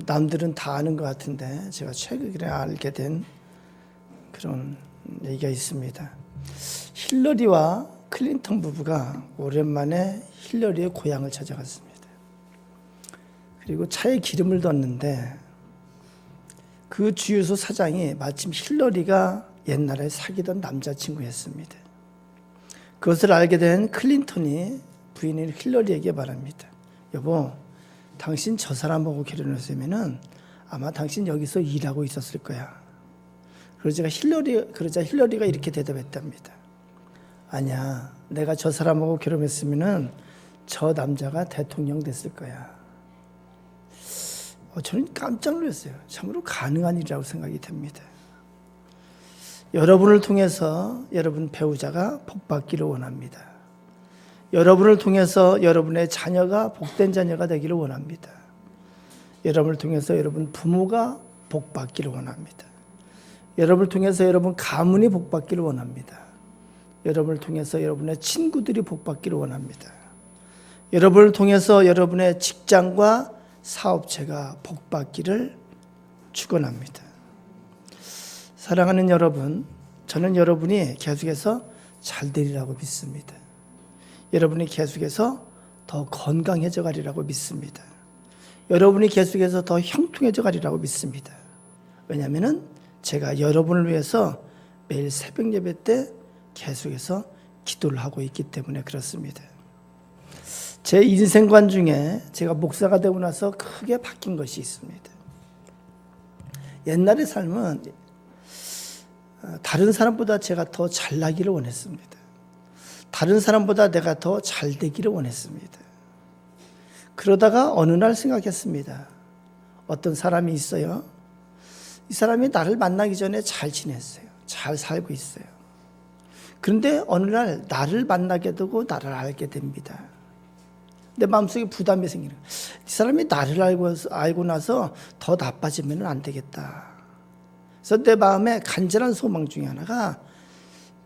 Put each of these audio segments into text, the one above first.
남들은 다 아는 것 같은데 제가 최근에 알게 된 그런 얘기가 있습니다. 힐러리와 클린턴 부부가 오랜만에 힐러리의 고향을 찾아갔습니다. 그리고 차에 기름을 넣었는데 그 주유소 사장이 마침 힐러리가 옛날에 사귀던 남자친구였습니다. 그것을 알게 된 클린턴이 부인인 힐러리에게 말합니다. 여보, 당신 저 사람하고 결혼했으면은 아마 당신 여기서 일하고 있었을 거야. 그러자 힐러리가 이렇게 대답했답니다. 아니야, 내가 저 사람하고 결혼했으면은 저 남자가 대통령 됐을 거야. 저는 깜짝 놀랐어요. 참으로 가능한 일이라고 생각이 됩니다. 여러분을 통해서 여러분 배우자가 복받기를 원합니다. 여러분을 통해서 여러분의 자녀가 복된 자녀가 되기를 원합니다. 여러분을 통해서 여러분 부모가 복받기를 원합니다. 여러분을 통해서 여러분 가문이 복받기를 원합니다. 여러분을 통해서 여러분의 친구들이 복받기를 원합니다. 여러분을 통해서 여러분의 직장과 사업체가 복받기를 축원합니다. 사랑하는 여러분, 저는 여러분이 계속해서 잘 되리라고 믿습니다. 여러분이 계속해서 더 건강해져 가리라고 믿습니다. 여러분이 계속해서 더 형통해져 가리라고 믿습니다. 왜냐하면 제가 여러분을 위해서 매일 새벽 예배 때 계속해서 기도를 하고 있기 때문에 그렇습니다. 제 인생관 중에 제가 목사가 되고 나서 크게 바뀐 것이 있습니다. 옛날의 삶은 다른 사람보다 제가 더 잘나기를 원했습니다. 다른 사람보다 내가 더 잘되기를 원했습니다. 그러다가 어느 날 생각했습니다. 어떤 사람이 있어요. 이 사람이 나를 만나기 전에 잘 지냈어요. 잘 살고 있어요. 그런데 어느 날 나를 만나게 되고 나를 알게 됩니다. 내 마음속에 부담이 생기는 거예요. 이 사람이 나를 알고 나서 더 나빠지면 안 되겠다. 그래서 내 마음에 간절한 소망 중에 하나가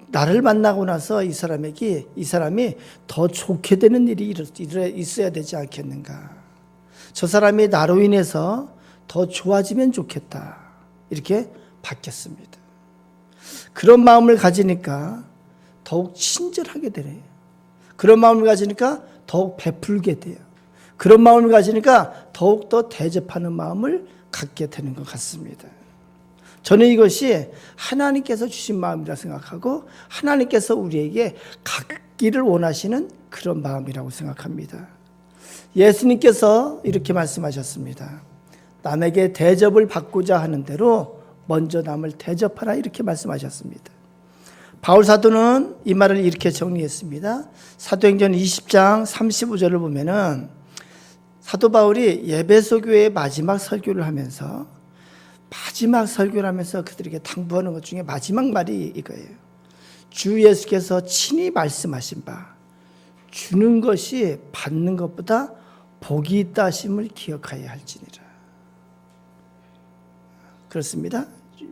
나를 만나고 나서 이 사람이 더 좋게 되는 일이 있어야 되지 않겠는가. 저 사람이 나로 인해서 더 좋아지면 좋겠다. 이렇게 바뀌었습니다. 그런 마음을 가지니까 더욱 친절하게 되네요. 그런 마음을 가지니까 더욱 베풀게 돼요. 그런 마음을 가지니까 더욱더 대접하는 마음을 갖게 되는 것 같습니다. 저는 이것이 하나님께서 주신 마음이라 생각하고 하나님께서 우리에게 갖기를 원하시는 그런 마음이라고 생각합니다. 예수님께서 이렇게 말씀하셨습니다. 남에게 대접을 받고자 하는 대로 먼저 남을 대접하라 이렇게 말씀하셨습니다. 바울 사도는 이 말을 이렇게 정리했습니다. 사도행전 20장 35절을 보면은 사도 바울이 예배소 교회의 마지막 설교를 하면서 그들에게 당부하는 것 중에 마지막 말이 이거예요. 주 예수께서 친히 말씀하신 바 주는 것이 받는 것보다 복이 있다 하심을 기억하여야 할지니라. 그렇습니다.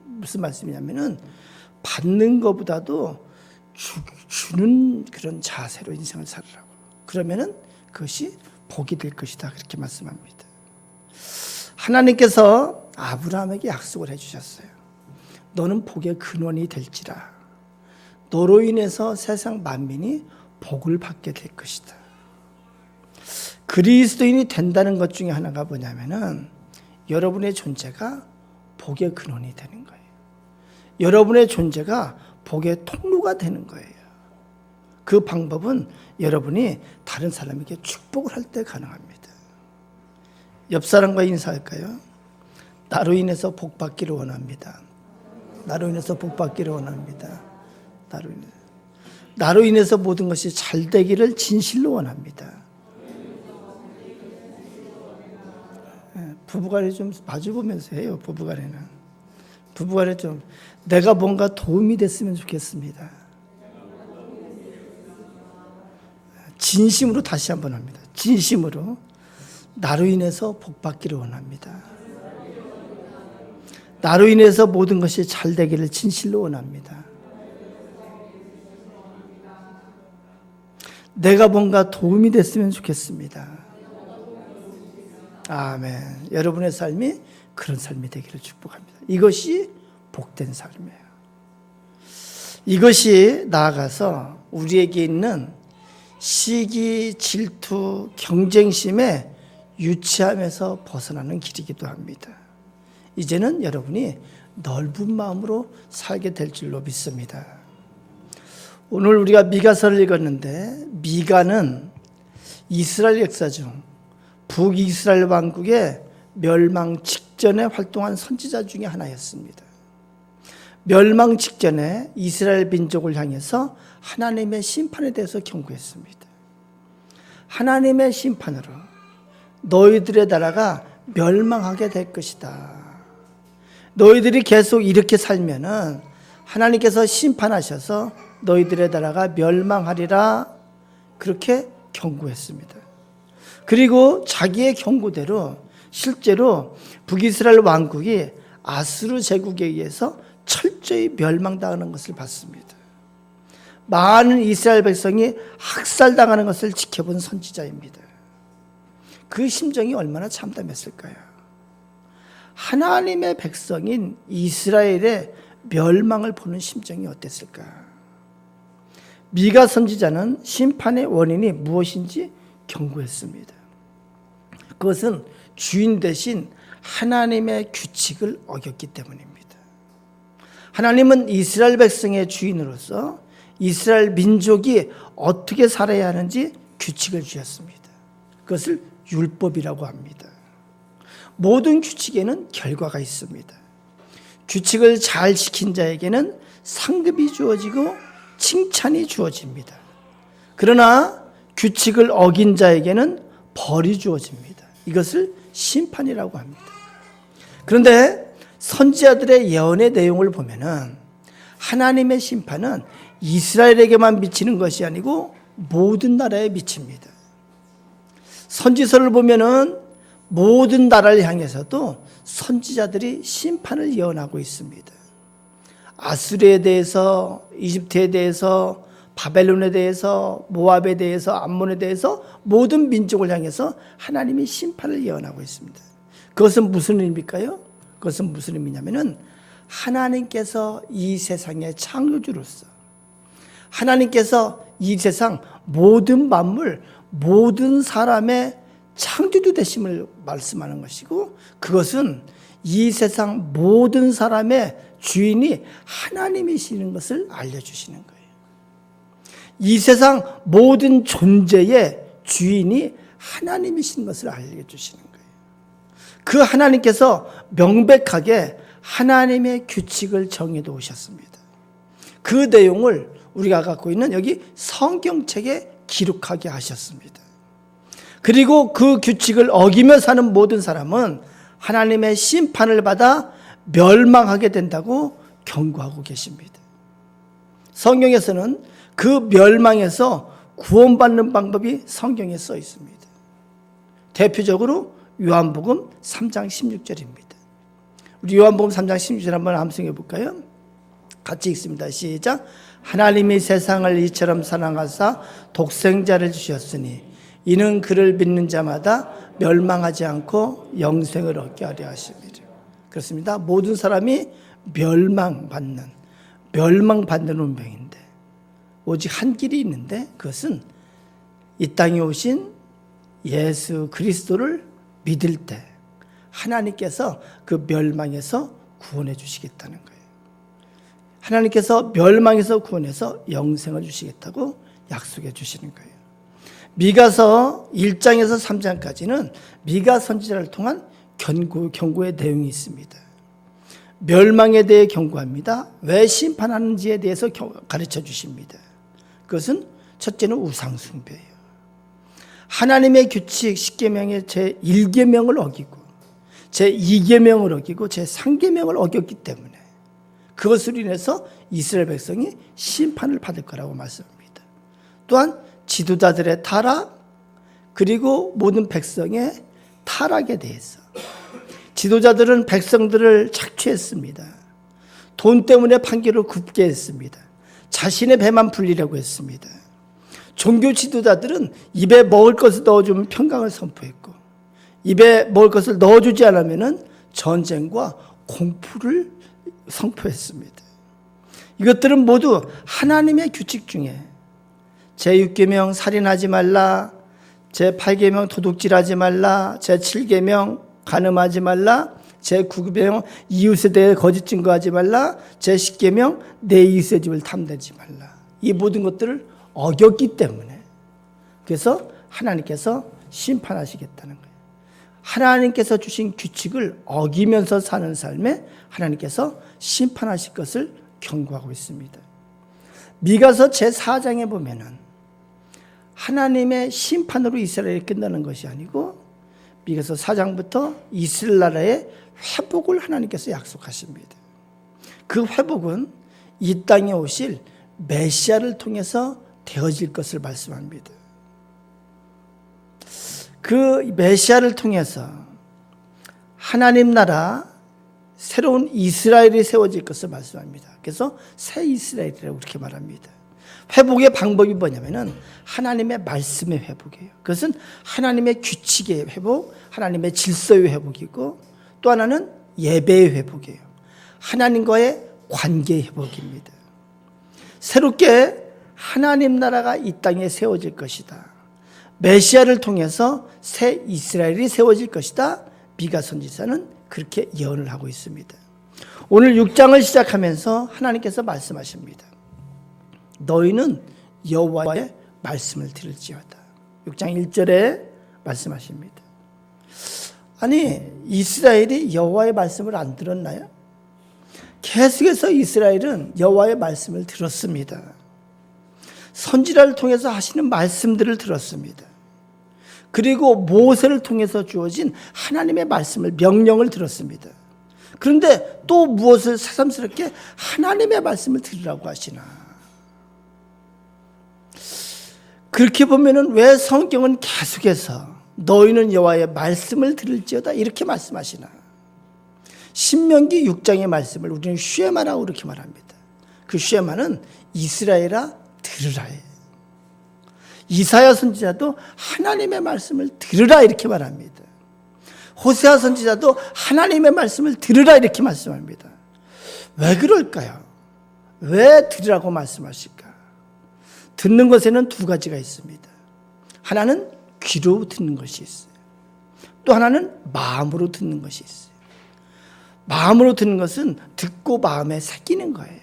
무슨 말씀이냐면은 받는 것보다도 주는 그런 자세로 인생을 살으라고. 그러면은 그것이 복이 될 것이다. 그렇게 말씀합니다. 하나님께서 아브라함에게 약속을 해주셨어요. 너는 복의 근원이 될지라. 너로 인해서 세상 만민이 복을 받게 될 것이다. 그리스도인이 된다는 것 중에 하나가 뭐냐면은 여러분의 존재가 복의 근원이 되는 거예요. 여러분의 존재가 복의 통로가 되는 거예요. 그 방법은 여러분이 다른 사람에게 축복을 할 때 가능합니다. 옆 사람과 인사할까요? 나로 인해서 복 받기를 원합니다. 나로 인해서 복 받기를 원합니다. 나로 인해서 모든 것이 잘 되기를 진실로 원합니다. 부부간에 좀 마주보면서 해요. 부부간에 좀 내가 뭔가 도움이 됐으면 좋겠습니다. 진심으로 다시 한번 합니다. 진심으로 나로 인해서 복 받기를 원합니다. 나로 인해서 모든 것이 잘 되기를 진실로 원합니다. 내가 뭔가 도움이 됐으면 좋겠습니다. 아멘. 여러분의 삶이 그런 삶이 되기를 축복합니다. 이것이 복된 삶이에요. 이것이 나아가서 우리에게 있는 시기, 질투, 경쟁심에 유치함에서 벗어나는 길이기도 합니다. 이제는 여러분이 넓은 마음으로 살게 될 줄로 믿습니다. 오늘 우리가 미가서를 읽었는데, 미가는 이스라엘 역사 중 북이스라엘 왕국의 멸망 직전에 활동한 선지자 중에 하나였습니다. 멸망 직전에 이스라엘 민족을 향해서 하나님의 심판에 대해서 경고했습니다. 하나님의 심판으로 너희들의 나라가 멸망하게 될 것이다. 너희들이 계속 이렇게 살면은 하나님께서 심판하셔서 너희들의 나라가 멸망하리라, 그렇게 경고했습니다. 그리고 자기의 경고대로 실제로 북이스라엘 왕국이 아수르 제국에 의해서 철저히 멸망당하는 것을 봤습니다. 많은 이스라엘 백성이 학살당하는 것을 지켜본 선지자입니다. 그 심정이 얼마나 참담했을까요? 하나님의 백성인 이스라엘의 멸망을 보는 심정이 어땠을까? 미가 선지자는 심판의 원인이 무엇인지 경고했습니다. 그것은 주인 대신 하나님의 규칙을 어겼기 때문입니다. 하나님은 이스라엘 백성의 주인으로서 이스라엘 민족이 어떻게 살아야 하는지 규칙을 주셨습니다. 그것을 율법이라고 합니다. 모든 규칙에는 결과가 있습니다. 규칙을 잘 지킨 자에게는 상급이 주어지고 칭찬이 주어집니다. 그러나 규칙을 어긴 자에게는 벌이 주어집니다. 이것을 심판이라고 합니다. 그런데 선지자들의 예언의 내용을 보면은 하나님의 심판은 이스라엘에게만 미치는 것이 아니고 모든 나라에 미칩니다. 선지서를 보면은 모든 나라를 향해서도 선지자들이 심판을 예언하고 있습니다. 아수르에 대해서, 이집트에 대해서, 바벨론에 대해서, 모압에 대해서, 암몬에 대해서 모든 민족을 향해서 하나님이 심판을 예언하고 있습니다. 그것은 무슨 의미일까요? 그것은 무슨 의미냐면은 하나님께서 이 세상의 창조주로서 하나님께서 이 세상 모든 만물, 모든 사람의 창조주 되심을 말씀하는 것이고, 그것은 이 세상 모든 사람의 주인이 하나님이시는 것을 알려주시는 거예요. 이 세상 모든 존재의 주인이 하나님이신 것을 알려주시는 거예요. 그 하나님께서 명백하게 하나님의 규칙을 정해 놓으셨습니다. 그 내용을 우리가 갖고 있는 여기 성경책에 기록하게 하셨습니다. 그리고 그 규칙을 어기며 사는 모든 사람은 하나님의 심판을 받아 멸망하게 된다고 경고하고 계십니다. 성경에서는 그 멸망에서 구원받는 방법이 성경에 써 있습니다. 대표적으로 요한복음 3장 16절입니다. 우리 요한복음 3장 16절 한번 암송해 볼까요? 같이 읽습니다. 시작. 하나님이 세상을 이처럼 사랑하사 독생자를 주셨으니 이는 그를 믿는 자마다 멸망하지 않고 영생을 얻게 하려 하심이라. 그렇습니다. 모든 사람이 멸망받는 운명인데 오직 한 길이 있는데, 그것은 이 땅에 오신 예수 그리스도를 믿을 때 하나님께서 그 멸망에서 구원해 주시겠다는 거예요. 하나님께서 멸망에서 구원해서 영생을 주시겠다고 약속해 주시는 거예요. 미가서 1장에서 3장까지는 미가 선지자를 통한 경고의 내용이 있습니다. 멸망에 대해 경고합니다. 왜 심판하는지에 대해서 가르쳐 주십니다. 그것은 첫째는 우상숭배예요. 하나님의 규칙 10계명의 제1계명을 어기고 제2계명을 어기고 제3계명을 어겼기 때문에 그것으로 인해서 이스라엘 백성이 심판을 받을 거라고 말씀합니다. 또한 지도자들의 타락, 그리고 모든 백성의 타락에 대해서 지도자들은 백성들을 착취했습니다. 돈 때문에 판결을 굽게 했습니다. 자신의 배만 불리려고 했습니다. 종교 지도자들은 입에 먹을 것을 넣어주면 평강을 선포했고, 입에 먹을 것을 넣어주지 않으면 전쟁과 공포를 선포했습니다. 이것들은 모두 하나님의 규칙 중에 제6계명 살인하지 말라, 제8계명 도둑질하지 말라, 제7계명 간음하지 말라, 제9계명 이웃에 대해 거짓 증거하지 말라, 제10계명 내 이웃의 집을 탐내지 말라. 이 모든 것들을 어겼기 때문에 그래서 하나님께서 심판하시겠다는 거예요. 하나님께서 주신 규칙을 어기면서 사는 삶에 하나님께서 심판하실 것을 경고하고 있습니다. 미가서 제4장에 보면은 하나님의 심판으로 이스라엘이 끝나는 것이 아니고 미가서 4장부터 이스라엘 나라의 회복을 하나님께서 약속하십니다. 그 회복은 이 땅에 오실 메시아를 통해서 되어질 것을 말씀합니다. 그 메시아를 통해서 하나님 나라 새로운 이스라엘이 세워질 것을 말씀합니다. 그래서 새 이스라엘이라고 그렇게 말합니다. 회복의 방법이 뭐냐면은 하나님의 말씀의 회복이에요. 그것은 하나님의 규칙의 회복, 하나님의 질서의 회복이고 또 하나는 예배의 회복이에요. 하나님과의 관계의 회복입니다. 새롭게 하나님 나라가 이 땅에 세워질 것이다. 메시아를 통해서 새 이스라엘이 세워질 것이다. 미가 선지자는 그렇게 예언을 하고 있습니다. 오늘 6장을 시작하면서 하나님께서 말씀하십니다. 너희는 여호와의 말씀을 들을지어다. 6장 1절에 말씀하십니다. 아니, 이스라엘이 여호와의 말씀을 안 들었나요? 계속해서 이스라엘은 여호와의 말씀을 들었습니다. 선지자를 통해서 하시는 말씀들을 들었습니다. 그리고 모세를 통해서 주어진 하나님의 말씀을, 명령을 들었습니다. 그런데 또 무엇을 새삼스럽게 하나님의 말씀을 들으라고 하시나? 그렇게 보면은 왜 성경은 계속해서 너희는 여호와의 말씀을 들을지어다 이렇게 말씀하시나? 신명기 6장의 말씀을 우리는 쉐마라고 이렇게 말합니다. 그 쉐마는 이스라엘아 들으라예요. 이사야 선지자도 하나님의 말씀을 들으라 이렇게 말합니다. 호세아 선지자도 하나님의 말씀을 들으라 이렇게 말씀합니다. 왜 그럴까요? 왜 들으라고 말씀하실까? 듣는 것에는 두 가지가 있습니다. 하나는 귀로 듣는 것이 있어요. 또 하나는 마음으로 듣는 것이 있어요. 마음으로 듣는 것은 듣고 마음에 새기는 거예요.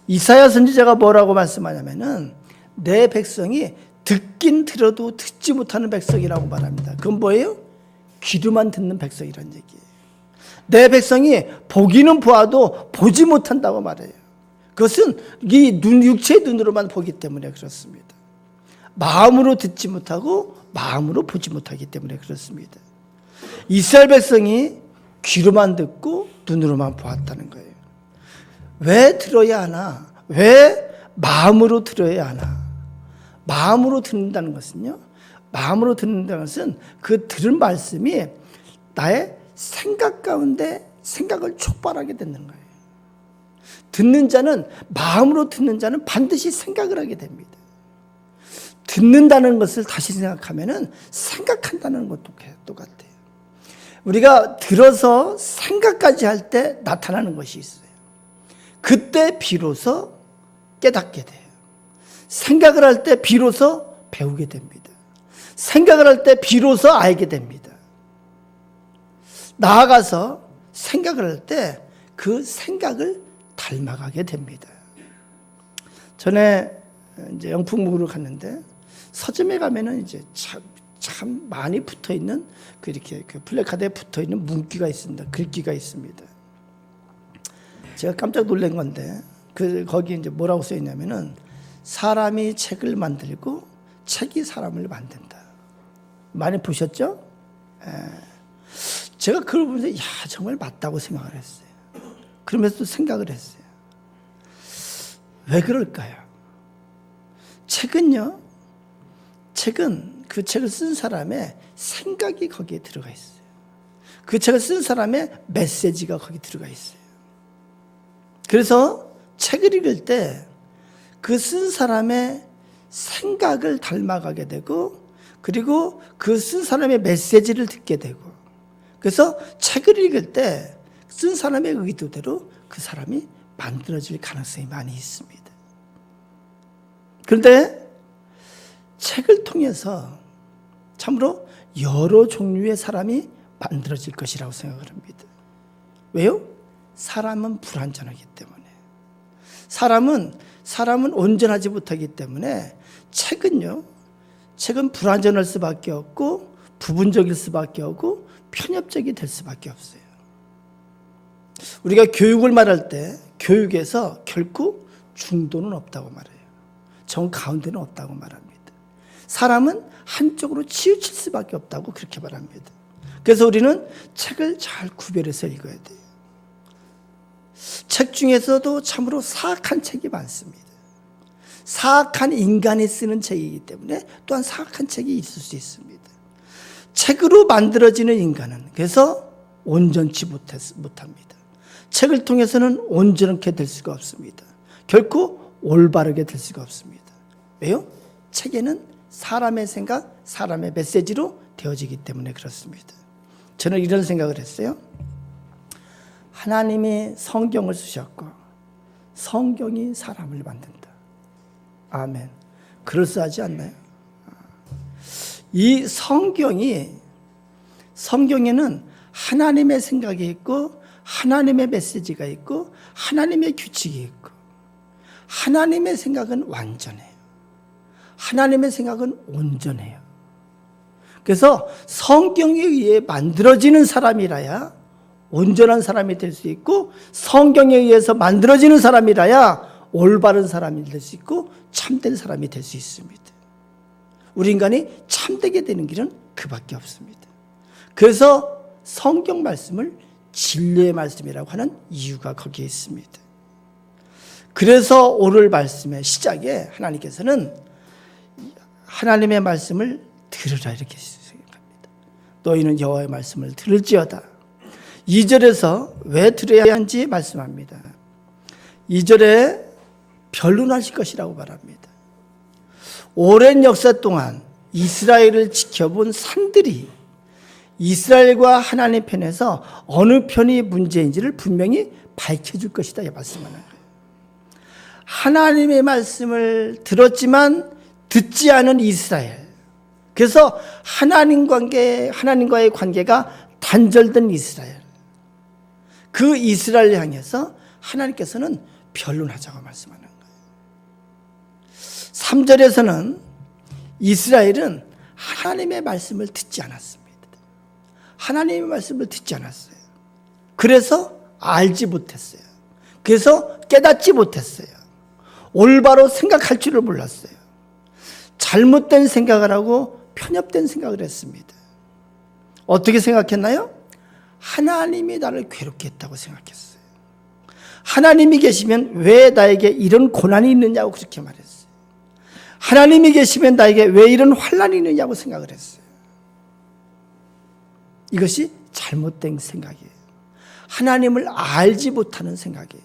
이사야 선지자가 뭐라고 말씀하냐면은 내 백성이 듣긴 들어도 듣지 못하는 백성이라고 말합니다. 그건 뭐예요? 귀로만 듣는 백성이라는 얘기예요. 내 백성이 보기는 보아도 보지 못한다고 말해요. 그것은 이 육체의 눈으로만 보기 때문에 그렇습니다. 마음으로 듣지 못하고 마음으로 보지 못하기 때문에 그렇습니다. 이스라엘 백성이 귀로만 듣고 눈으로만 보았다는 거예요. 왜 들어야 하나? 왜 마음으로 들어야 하나? 마음으로 듣는다는 것은요, 마음으로 듣는다는 것은 그 들은 말씀이 나의 생각 가운데 생각을 촉발하게 되는 거예요. 듣는 자는, 마음으로 듣는 자는 반드시 생각을 하게 됩니다. 듣는다는 것을 다시 생각하면은 생각한다는 것도 똑같아요. 우리가 들어서 생각까지 할 때 나타나는 것이 있어요. 그때 비로소 깨닫게 돼요. 생각을 할 때 비로소 배우게 됩니다. 생각을 할 때 비로소 알게 됩니다. 나아가서 생각을 할 때 그 생각을 닮아가게 됩니다. 전에 이제 영풍목으로 갔는데 서점에 가면은 이제 참 많이 붙어 있는 이렇게 그 플래카드에 붙어 있는 문기가 있습니다. 글귀가 있습니다. 제가 깜짝 놀란 건데 거기 이제 뭐라고 써 있냐면은 사람이 책을 만들고 책이 사람을 만든다. 많이 보셨죠? 제가 그걸 보면서 정말 맞다고 생각을 했어요. 그러면서 또 생각을 했어요. 왜 그럴까요? 책은 그 책을 쓴 사람의 생각이 거기에 들어가 있어요. 그 책을 쓴 사람의 메시지가 거기 들어가 있어요. 그래서 책을 읽을 때 그 쓴 사람의 생각을 닮아가게 되고 그리고 그 쓴 사람의 메시지를 듣게 되고, 그래서 책을 읽을 때 쓴 사람의 의도대로 그 사람이 만들어질 가능성이 많이 있습니다. 그런데 책을 통해서 참으로 여러 종류의 사람이 만들어질 것이라고 생각을 합니다. 왜요? 사람은 불완전하기 때문에. 사람은 온전하지 못하기 때문에 책은 불완전할 수밖에 없고 부분적일 수밖에 없고 편협적이 될 수밖에 없어요. 우리가 교육을 말할 때 교육에서 결코 중도는 없다고 말해요. 정 가운데는 없다고 말합니다. 사람은 한쪽으로 치우칠 수밖에 없다고 그렇게 말합니다. 그래서 우리는 책을 잘 구별해서 읽어야 돼요. 책 중에서도 참으로 사악한 책이 많습니다. 사악한 인간이 쓰는 책이기 때문에 또한 사악한 책이 있을 수 있습니다. 책으로 만들어지는 인간은 그래서 온전치 못합니다. 책을 통해서는 온전하게 될 수가 없습니다. 결코 올바르게 될 수가 없습니다. 왜요? 책에는 사람의 생각, 사람의 메시지로 되어지기 때문에 그렇습니다. 저는 이런 생각을 했어요. 하나님이 성경을 쓰셨고 성경이 사람을 만든다. 아멘. 그럴싸하지 않나요? 이 성경에는 하나님의 생각이 있고 하나님의 메시지가 있고 하나님의 규칙이 있고, 하나님의 생각은 완전해요. 하나님의 생각은 온전해요. 그래서 성경에 의해 만들어지는 사람이라야 온전한 사람이 될 수 있고, 성경에 의해서 만들어지는 사람이라야 올바른 사람이 될 수 있고 참된 사람이 될 수 있습니다. 우리 인간이 참되게 되는 길은 그밖에 없습니다. 그래서 성경 말씀을 진리의 말씀이라고 하는 이유가 거기에 있습니다. 그래서 오늘 말씀의 시작에 하나님께서는 하나님의 말씀을 들으라 이렇게 생각합니다. 너희는 여호와의 말씀을 들을지어다. 2절에서 왜 들어야 하는지 말씀합니다. 2절에 변론하실 것이라고 말합니다. 오랜 역사 동안 이스라엘을 지켜본 산들이 이스라엘과 하나님 편에서 어느 편이 문제인지를 분명히 밝혀줄 것이다 이 말씀하는 거예요. 하나님의 말씀을 들었지만 듣지 않은 이스라엘, 그래서 하나님과의 관계가 단절된 이스라엘, 그 이스라엘을 향해서 하나님께서는 변론하자고 말씀하는 거예요. 3절에서는 이스라엘은 하나님의 말씀을 듣지 않았습니다. 하나님의 말씀을 듣지 않았어요. 그래서 알지 못했어요. 그래서 깨닫지 못했어요. 올바로 생각할 줄을 몰랐어요. 잘못된 생각을 하고 편협된 생각을 했습니다. 어떻게 생각했나요? 하나님이 나를 괴롭게 했다고 생각했어요. 하나님이 계시면 왜 나에게 이런 고난이 있느냐고 그렇게 말했어요. 하나님이 계시면 나에게 왜 이런 환난이 있느냐고 생각을 했어요. 이것이 잘못된 생각이에요. 하나님을 알지 못하는 생각이에요.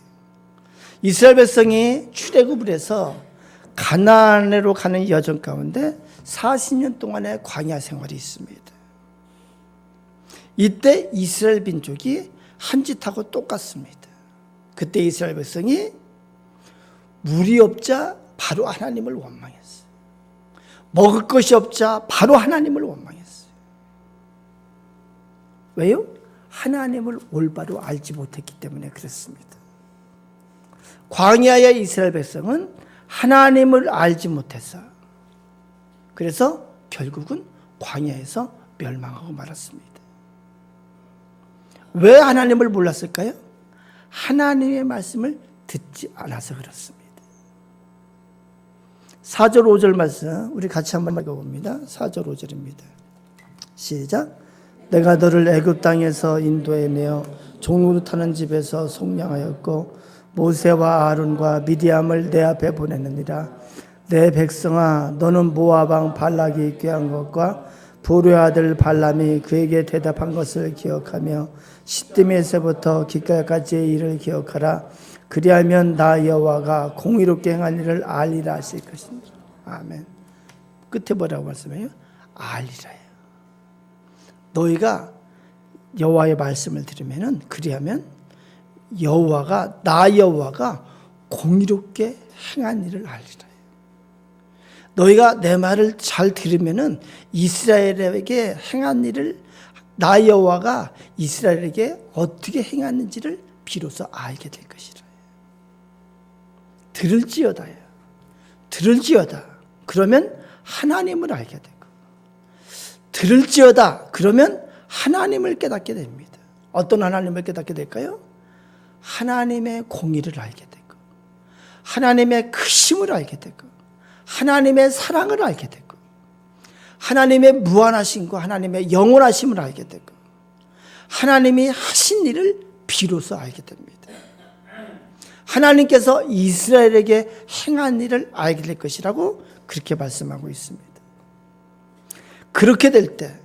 이스라엘 백성이 출애굽을 해서 가나안으로 가는 여정 가운데 40년 동안의 광야 생활이 있습니다. 이때 이스라엘 민족이 한 짓하고 똑같습니다. 그때 이스라엘 백성이 물이 없자 바로 하나님을 원망했어요. 먹을 것이 없자 바로 하나님을 원망했어요. 왜요? 하나님을 올바로 알지 못했기 때문에 그렇습니다. 광야의 이스라엘 백성은 하나님을 알지 못해서, 그래서 결국은 광야에서 멸망하고 말았습니다. 왜 하나님을 몰랐을까요? 하나님의 말씀을 듣지 않아서 그렇습니다. 4절 5절 말씀 우리 같이 한번 읽어봅니다. 4절 5절입니다. 시작. 내가 너를 애굽 땅에서 인도해내어 종으로 타는 집에서 속량하였고 모세와 아론과 미디암을 내 앞에 보냈느니라. 내 백성아, 너는 모압 왕 발락이 꾀한 것과 보르의 아들 발람이 그에게 대답한 것을 기억하며 시딤에서부터 기까지의 일을 기억하라. 그리하면 나 여호와가 공의롭게 행한 일을 알리라 하실 것이니라. 아멘. 끝에 뭐라고 말씀해요? 알리라. 너희가 여호와의 말씀을 들으면은 그리하면 여호와가 나 여호와가 공의롭게 행한 일을 알리라. 너희가 내 말을 잘 들으면은 이스라엘에게 행한 일을 나 여호와가 이스라엘에게 어떻게 행하는지를 비로소 알게 될 것이라. 들을지어다. 그러면 하나님을 알게 되고, 들을지어다. 그러면 하나님을 깨닫게 됩니다. 어떤 하나님을 깨닫게 될까요? 하나님의 공의를 알게 되고, 하나님의 크심을 알게 되고, 하나님의 사랑을 알게 되고, 하나님의 무한하심과 하나님의 영원하심을 알게 되고, 하나님이 하신 일을 비로소 알게 됩니다. 하나님께서 이스라엘에게 행한 일을 알게 될 것이라고 그렇게 말씀하고 있습니다. 그렇게 될 때,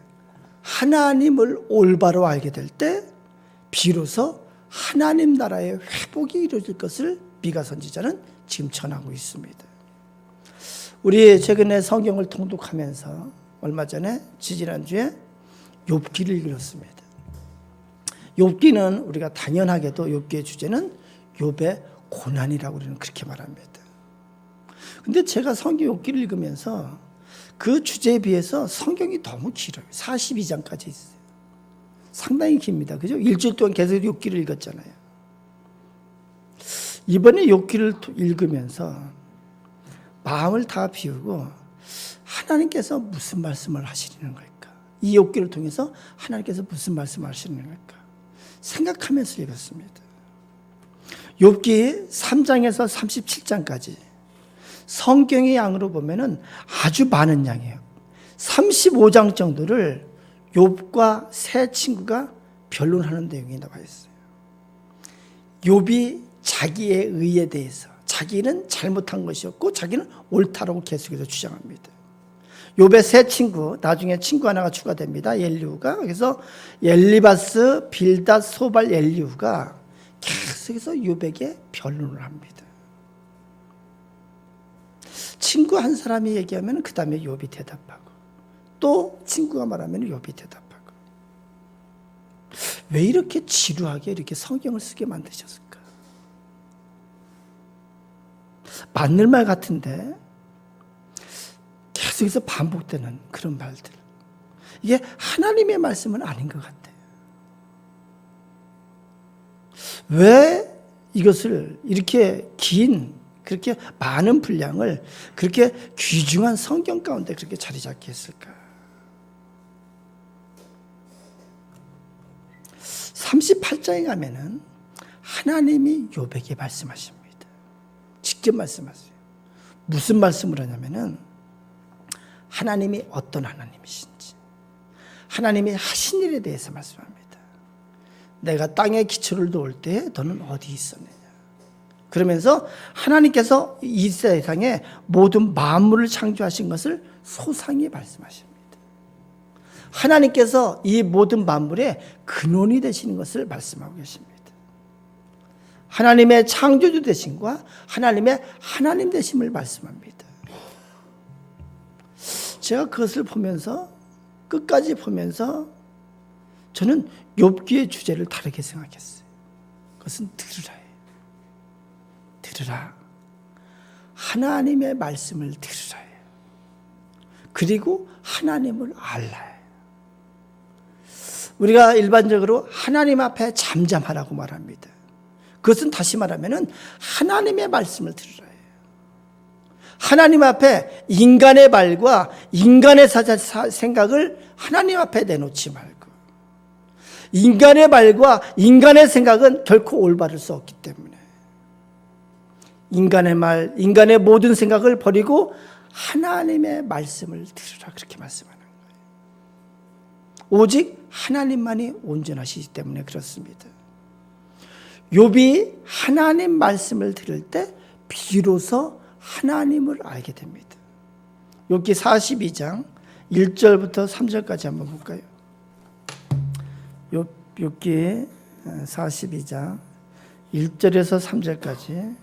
하나님을 올바로 알게 될 때 비로소 하나님 나라의 회복이 이루어질 것을 미가 선지자는 지금 전하고 있습니다. 우리 최근에 성경을 통독하면서 얼마 전에 지지난주에 욥기를 읽었습니다. 욥기는 우리가 당연하게도 욥기의 주제는 욥의 고난이라고 우리는 그렇게 말합니다. 근데 제가 성경 욥기를 읽으면서 그 주제에 비해서 성경이 너무 길어요. 42장까지 있어요. 상당히 깁니다. 그죠? 일주일 동안 계속 욥기를 읽었잖아요. 이번에 욥기를 읽으면서 마음을 다 비우고 하나님께서 무슨 말씀을 하시는 걸까? 이 욥기를 통해서 하나님께서 무슨 말씀을 하시는 걸까? 생각하면서 읽었습니다. 욥기 3장에서 37장까지 성경의 양으로 보면은 아주 많은 양이에요. 35장 정도를 욥과 세 친구가 변론하는 내용이 나와 있어요. 욥이 자기의 의에 대해서 자기는 잘못한 것이었고 자기는 옳다라고 계속해서 주장합니다. 욥의 세 친구, 나중에 친구 하나가 추가됩니다. 엘리후가. 그래서 엘리바스, 빌닷, 소발, 엘리후가 계속해서 욥에게 변론을 합니다. 친구 한 사람이 얘기하면 그 다음에 욥이 대답하고, 또 친구가 말하면 욥이 대답하고. 왜 이렇게 지루하게 이렇게 성경을 쓰게 만드셨을까? 맞는 말 같은데 계속해서 반복되는 그런 말들. 이게 하나님의 말씀은 아닌 것 같아요. 왜 이것을 이렇게 긴, 그렇게 많은 분량을 그렇게 귀중한 성경 가운데 그렇게 자리 잡게 했을까? 38장에 가면은 하나님이 욥에게 말씀하십니다. 직접 말씀하세요. 무슨 말씀을 하냐면은 하나님이 어떤 하나님이신지, 하나님이 하신 일에 대해서 말씀합니다. 내가 땅에 기초를 놓을 때 너는 어디 있었느냐. 그러면서 하나님께서 이 세상에 모든 만물을 창조하신 것을 소상히 말씀하십니다. 하나님께서 이 모든 만물의 근원이 되시는 것을 말씀하고 계십니다. 하나님의 창조주 되심과 하나님의 하나님 되심을 말씀합니다. 제가 그것을 보면서 끝까지 보면서 저는 욥기의 주제를 다르게 생각했어요. 그것은 들으라예요. 들으라. 하나님의 말씀을 들으라예요. 그리고 하나님을 알라예요. 우리가 일반적으로 하나님 앞에 잠잠하라고 말합니다. 그것은 다시 말하면은 하나님의 말씀을 들으라예요. 하나님 앞에 인간의 말과 인간의 생각을 하나님 앞에 내놓지 말고, 인간의 말과 인간의 생각은 결코 올바를 수 없기 때문에 인간의 말, 인간의 모든 생각을 버리고 하나님의 말씀을 들으라, 그렇게 말씀하는 거예요. 오직 하나님만이 온전하시기 때문에 그렇습니다. 욥이 하나님 말씀을 들을 때 비로소 하나님을 알게 됩니다. 욥기 42장 1절부터 3절까지 한번 볼까요? 욥기 42장 1절에서 3절까지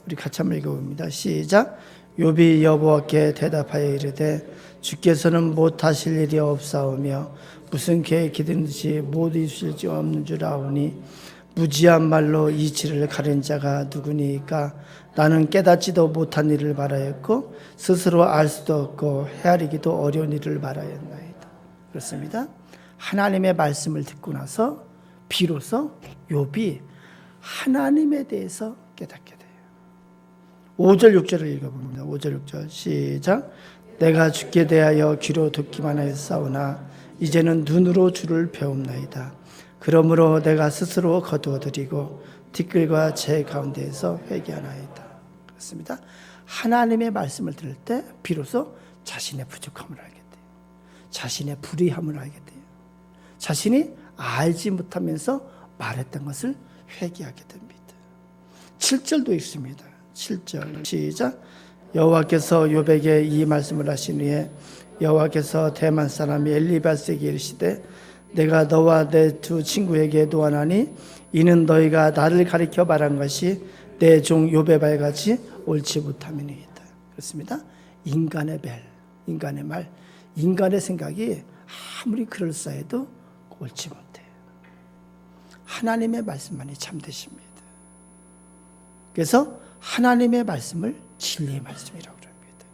우리 같이 한번 읽어봅니다. 시작. 욥이 여호와께 대답하여 이르되 주께서는 못하실 일이 없사오며 무슨 계획이든지 못 이루실 수 없는 줄 아오니 무지한 말로 이치를 가린 자가 누구니까? 나는 깨닫지도 못한 일을 말하였고 스스로 알 수도 없고 헤아리기도 어려운 일을 말하였나이다. 그렇습니다. 하나님의 말씀을 듣고 나서 비로소 욥이 하나님에 대해서 깨닫게 돼요. 5절 6절을 읽어봅니다. 5절 6절 시작. 내가 주께 대하여 귀로 듣기만 하였사오나 이제는 눈으로 주를 배움나이다. 그러므로 내가 스스로 거두어드리고 티끌과 재 가운데에서 회개하나이다. 그렇습니다. 하나님의 말씀을 들을 때 비로소 자신의 부족함을 알게 돼요. 자신의 불의함을 알게 돼요. 자신이 알지 못하면서 말했던 것을 회개하게 됩니다. 7절도 있습니다. 7절 시작. 여호와께서 욥에게 이 말씀을 하신 후에 여호와께서 대만 사람이 엘리바스에게 이르시되 내가 너와 내 두 친구에게 노하나니 이는 너희가 나를 가리켜 말한 것이 내 종 욥의 말같이 옳지 못함이니이다. 그렇습니다. 인간의 말, 인간의 생각이 아무리 그럴싸해도 옳지 못해요. 하나님의 말씀만이 참되십니다. 그래서 하나님의 말씀을 진리의 말씀이라고 합니다.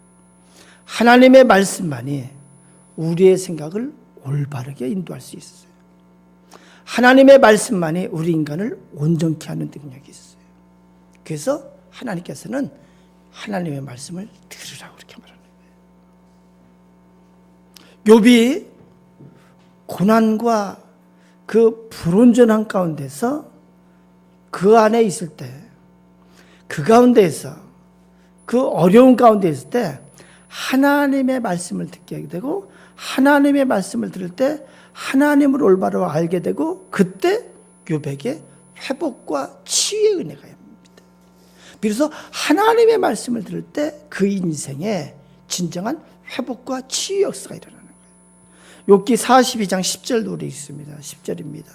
하나님의 말씀만이 우리의 생각을 올바르게 인도할 수 있어요. 하나님의 말씀만이 우리 인간을 온전케 하는 능력이 있어요. 그래서 하나님께서는 하나님의 말씀을 들으라고 그렇게 말하는 거예요. 욥이 고난과 그 불온전한 가운데서 그 안에 있을 때, 그 가운데에서 그 어려운 가운데 있을 때 하나님의 말씀을 듣게 되고 하나님의 말씀을 들을 때 하나님을 올바로 알게 되고 그때 욥에게 회복과 치유의 은혜가 옵니다. 비로소 하나님의 말씀을 들을 때 그 인생에 진정한 회복과 치유 역사가 일어나는 거예요. 욥기 42장 10절도 우리 있습니다. 10절입니다.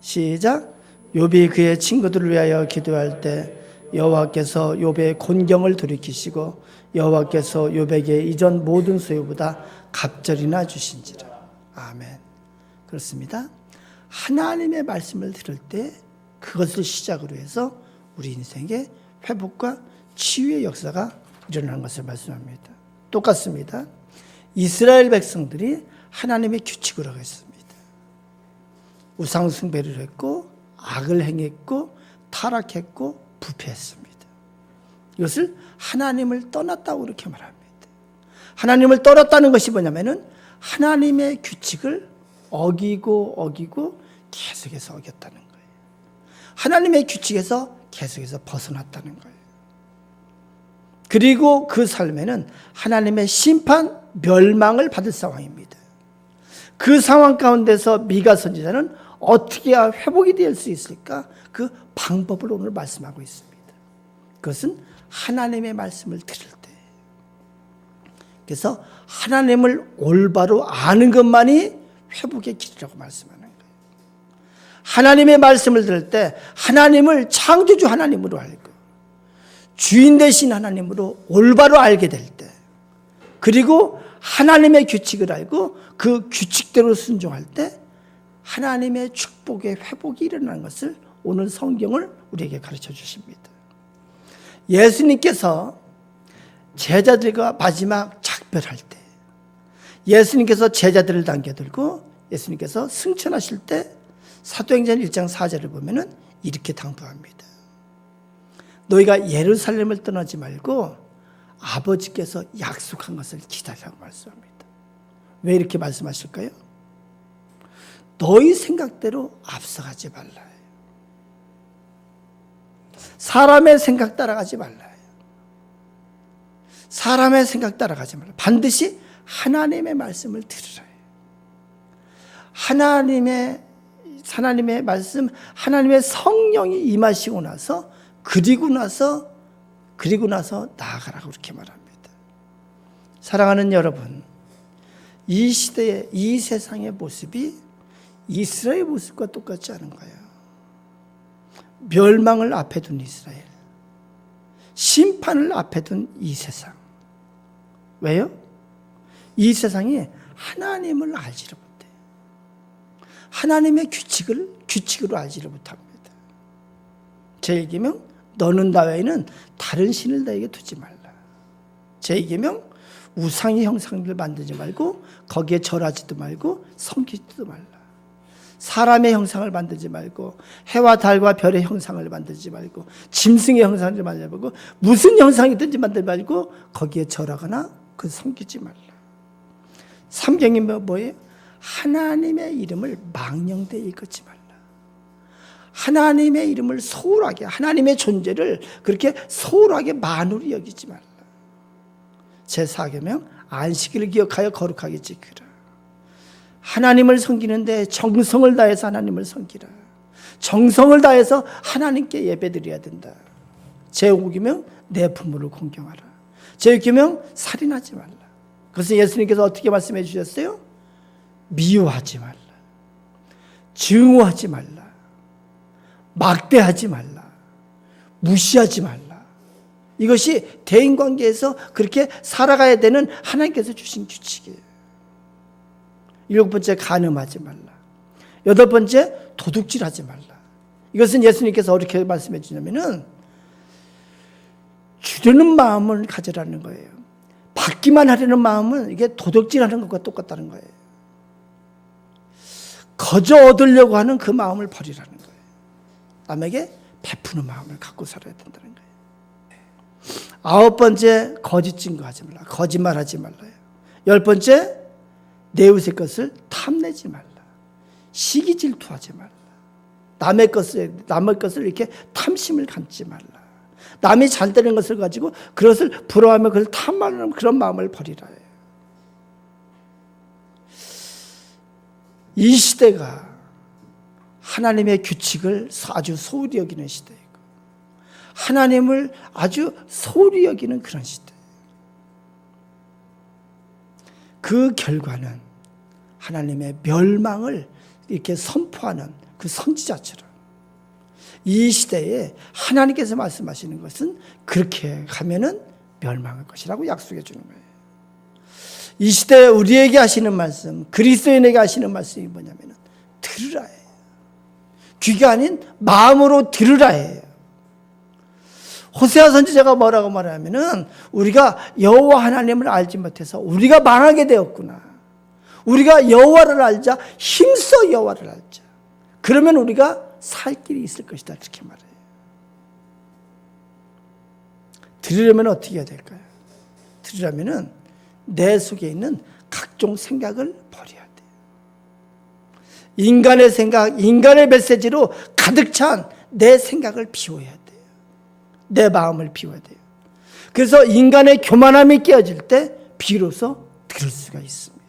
시작. 욥이 그의 친구들을 위하여 기도할 때 여호와께서 욥의 곤경을 돌이키시고 여호와께서 욥에게 이전 모든 소유보다 갑절이나 주신지라. 아멘. 그렇습니다. 하나님의 말씀을 들을 때 그것을 시작으로 해서 우리 인생에 회복과 치유의 역사가 일어나는 것을 말씀합니다. 똑같습니다. 이스라엘 백성들이 하나님의 규칙을 어겼습니다. 우상 숭배를 했고 악을 행했고 타락했고 부패했습니다. 이것을 하나님을 떠났다고 그렇게 말합니다. 하나님을 떠났다는 것이 뭐냐면은 하나님의 규칙을 어기고 계속해서 어겼다는 거예요. 하나님의 규칙에서 계속해서 벗어났다는 거예요. 그리고 그 삶에는 하나님의 심판, 멸망을 받을 상황입니다. 그 상황 가운데서 미가 선지자는 어떻게 해야 회복이 될 수 있을까? 그 방법을 오늘 말씀하고 있습니다. 그것은 하나님의 말씀을 들을 때. 그래서 하나님을 올바로 아는 것만이 회복의 길이라고 말씀하는 거예요. 하나님의 말씀을 들을 때 하나님을 창조주 하나님으로 알고 주인 되신 하나님으로 올바로 알게 될 때, 그리고 하나님의 규칙을 알고 그 규칙대로 순종할 때 하나님의 축복의 회복이 일어나는 것을 오늘 성경을 우리에게 가르쳐 주십니다. 예수님께서 제자들과 마지막 작별할 때, 예수님께서 제자들을 당겨들고 예수님께서 승천하실 때 사도행전 1장 4절을 보면은 이렇게 당부합니다. 너희가 예루살렘을 떠나지 말고 아버지께서 약속한 것을 기다리라고 말씀합니다. 왜 이렇게 말씀하실까요? 너희 생각대로 앞서가지 말라. 사람의 생각 따라가지 말라. 사람의 생각 따라가지 말라. 반드시 하나님의 말씀을 들으라. 하나님의 말씀, 하나님의 성령이 임하시고 나서 그리고 나서 나아가라고 그렇게 말합니다. 사랑하는 여러분, 이 시대의 이 세상의 모습이 이스라엘 모습과 똑같지 않은가요? 멸망을 앞에 둔 이스라엘, 심판을 앞에 둔 이 세상, 왜요? 이 세상에 하나님을 알지를 못해요. 하나님의 규칙으로 알지를 못합니다. 제1계명 너는 나 외에는 다른 신을 너에게 두지 말라. 제2계명 우상의 형상을 만들지 말고 거기에 절하지도 말고 섬기지도 말라. 사람의 형상을 만들지 말고 해와 달과 별의 형상을 만들지 말고 짐승의 형상을 만들지 말고 무슨 형상이든지 만들지 말고 거기에 절하거나 그 섬기지 말라. 3경이 뭐예요? 하나님의 이름을 망령되이 일컫지 말라. 하나님의 이름을 소홀하게, 하나님의 존재를 그렇게 소홀하게 만으로 여기지 말라. 제4계명 안식일을 기억하여 거룩하게 지키라. 하나님을 섬기는데 정성을 다해서 하나님을 섬기라. 정성을 다해서 하나님께 예배드려야 된다. 제5계명 내 부모를 공경하라. 제6계명 살인하지 말라. 그래서 예수님께서 어떻게 말씀해 주셨어요? 미워하지 말라. 증오하지 말라. 막대하지 말라. 무시하지 말라. 이것이 대인관계에서 그렇게 살아가야 되는 하나님께서 주신 규칙이에요. 7번째, 간음하지 말라. 8번째, 도둑질하지 말라. 이것은 예수님께서 어떻게 말씀해 주냐면은 주려는 마음을 가지라는 거예요. 받기만 하려는 마음은 이게 도둑질하는 것과 똑같다는 거예요. 거저 얻으려고 하는 그 마음을 버리라는 거예요. 남에게 베푸는 마음을 갖고 살아야 된다는 거예요. 9번째, 거짓 증거하지 말라. 거짓말하지 말라요. 10번째, 내 이웃의 것을 탐내지 말라. 시기 질투하지 말라. 남의 것을 이렇게 탐심을 갖지 말라. 남이 잘 되는 것을 가지고 그것을 부러워하며 그것을 탐하는 그런 마음을 버리라. 이 시대가 하나님의 규칙을 아주 소홀히 여기는 시대이고 하나님을 아주 소홀히 여기는 그런 시대. 그 결과는 하나님의 멸망을 이렇게 선포하는 그 선지자처럼 이 시대에 하나님께서 말씀하시는 것은 그렇게 가면은 멸망할 것이라고 약속해 주는 거예요. 이 시대에 우리에게 하시는 말씀, 그리스도인에게 하시는 말씀이 뭐냐면은 들으라 해요. 귀가 아닌 마음으로 들으라 해요. 호세아 선지자가 뭐라고 말하냐면은 우리가 여호와 하나님을 알지 못해서 우리가 망하게 되었구나. 우리가 여호와를 알자, 힘써 여호와를 알자. 그러면 우리가 살 길이 있을 것이다. 이렇게 말해요. 들으려면 어떻게 해야 될까요? 들으려면은 내 속에 있는 각종 생각을 버려야 돼요. 인간의 생각, 인간의 메시지로 가득 찬 내 생각을 비워야 돼요. 내 마음을 비워야 돼요. 그래서 인간의 교만함이 깨어질 때 비로소 들을 수가 있습니다.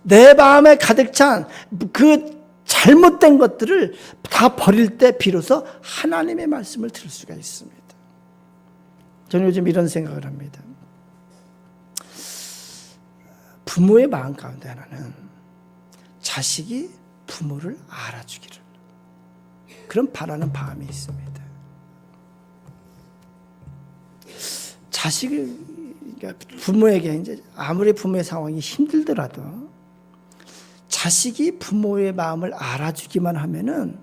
내 마음에 가득 찬 그 잘못된 것들을 다 버릴 때 비로소 하나님의 말씀을 들을 수가 있습니다. 저는 요즘 이런 생각을 합니다. 부모의 마음 가운데 하나는 자식이 부모를 알아주기를 그런 바라는 마음이 있습니다. 자식을 그러니까 부모에게 이제 아무리 부모의 상황이 힘들더라도 자식이 부모의 마음을 알아주기만 하면은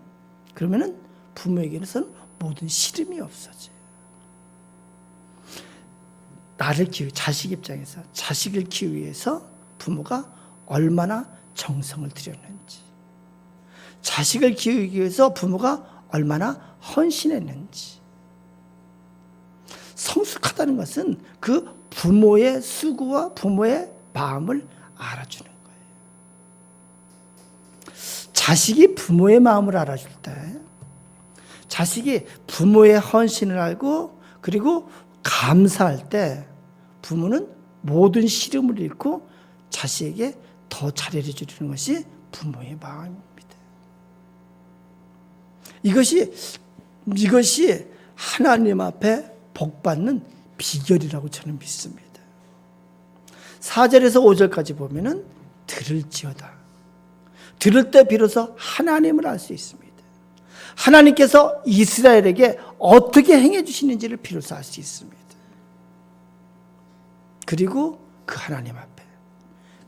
그러면은 부모에게는 모든 시름이 없어져요. 자식 입장에서 자식을 키우기 위해서 부모가 얼마나 정성을 들였는지, 자식을 키우기 위해서 부모가 얼마나 헌신했는지. 성숙하다는 것은 그 부모의 수고와 부모의 마음을 알아주는 거예요. 자식이 부모의 마음을 알아줄 때, 자식이 부모의 헌신을 알고 그리고 감사할 때 부모는 모든 시름을 잃고 자식에게 더 잘해 주려는 것이 부모의 마음입니다. 이것이 하나님 앞에 복받는 비결이라고 저는 믿습니다. 4절에서 5절까지 보면은 들을지어다. 들을 때 비로소 하나님을 알 수 있습니다. 하나님께서 이스라엘에게 어떻게 행해 주시는지를 비로소 알 수 있습니다. 그리고 그 하나님 앞에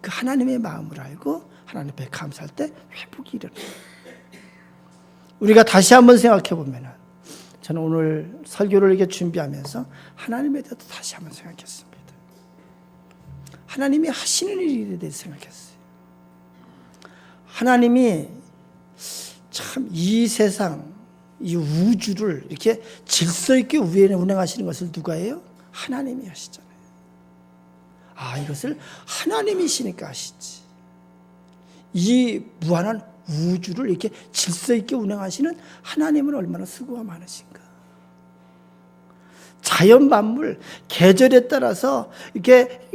그 하나님의 마음을 알고 하나님 앞에 감사할 때 회복이 일어나요. 우리가 다시 한번 생각해 보면 저는 오늘 설교를 이렇게 준비하면서 하나님에 대해서 다시 한번 생각했습니다. 하나님이 하시는 일에 대해서 생각했어요. 하나님이 참 이 세상, 이 우주를 이렇게 질서 있게 운행하시는 것을 누가 해요? 하나님이 하시잖아요. 이것을 하나님이시니까 하시지. 이 무한한 우주를 이렇게 질서 있게 운행하시는 하나님은 얼마나 수고가 많으신가. 자연 만물, 계절에 따라서 이렇게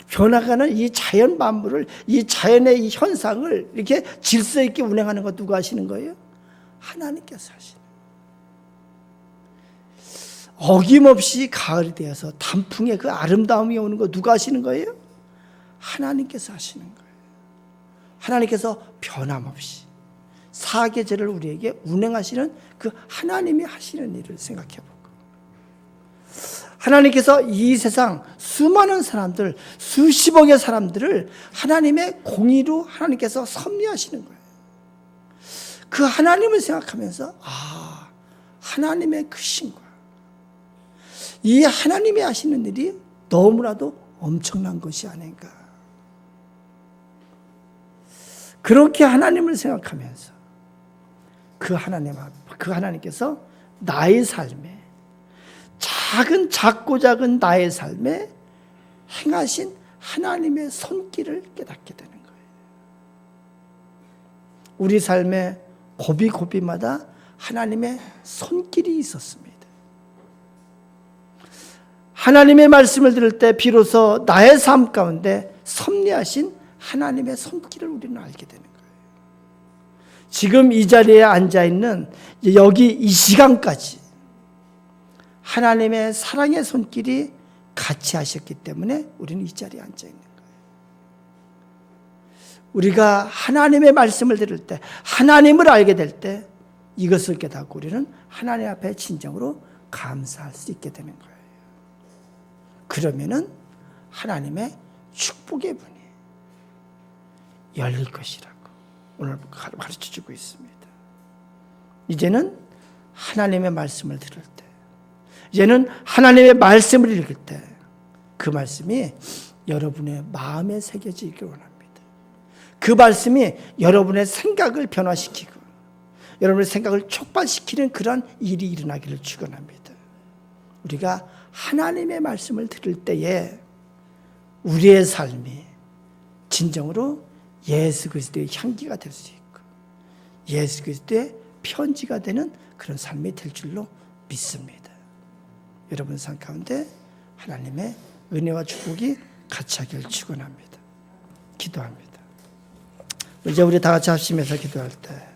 변화가는 이 자연 만물을, 이 자연의 이 현상을 이렇게 질서 있게 운행하는 거 누가 하시는 거예요? 하나님께서 하시는. 어김없이 가을이 되어서 단풍의 그 아름다움이 오는 거 누가 하시는 거예요? 하나님께서 하시는 거예요. 하나님께서 변함없이 사계절을 우리에게 운행하시는 그 하나님이 하시는 일을 생각해보고, 하나님께서 이 세상 수많은 사람들, 수십억의 사람들을 하나님의 공의로 하나님께서 섭리하시는 거예요. 그 하나님을 생각하면서 하나님의 그 신과 이 하나님이 하시는 일이 너무나도 엄청난 것이 아닌가. 그렇게 하나님을 생각하면서 그 하나님께서 나의 삶에 작고 작은 나의 삶에 행하신 하나님의 손길을 깨닫게 되는 거예요. 우리 삶에 고비고비마다 하나님의 손길이 있었습니다. 하나님의 말씀을 들을 때 비로소 나의 삶 가운데 섭리하신 하나님의 손길을 우리는 알게 되는 거예요. 지금 이 자리에 앉아있는 여기 이 시간까지 하나님의 사랑의 손길이 같이 하셨기 때문에 우리는 이 자리에 앉아있는 거예요. 우리가 하나님의 말씀을 들을 때, 하나님을 알게 될 때 이것을 깨닫고 우리는 하나님 앞에 진정으로 감사할 수 있게 되는 거예요. 그러면은 하나님의 축복의 문이 열릴 것이라고 오늘 가르쳐주고 있습니다. 이제는 하나님의 말씀을 들을 때, 이제는 하나님의 말씀을 읽을 때 그 말씀이 여러분의 마음에 새겨지기를 원합니다. 그 말씀이 여러분의 생각을 변화시키고 여러분의 생각을 촉발시키는 그런 일이 일어나기를 축원합니다. 우리가 하나님의 말씀을 들을 때에 우리의 삶이 진정으로 예수 그리스도의 향기가 될 수 있고 예수 그리스도의 편지가 되는 그런 삶이 될 줄로 믿습니다. 여러분 삶 가운데 하나님의 은혜와 축복이 같이 하길 축원합니다. 기도합니다. 이제 우리 다 같이 합심해서 기도할 때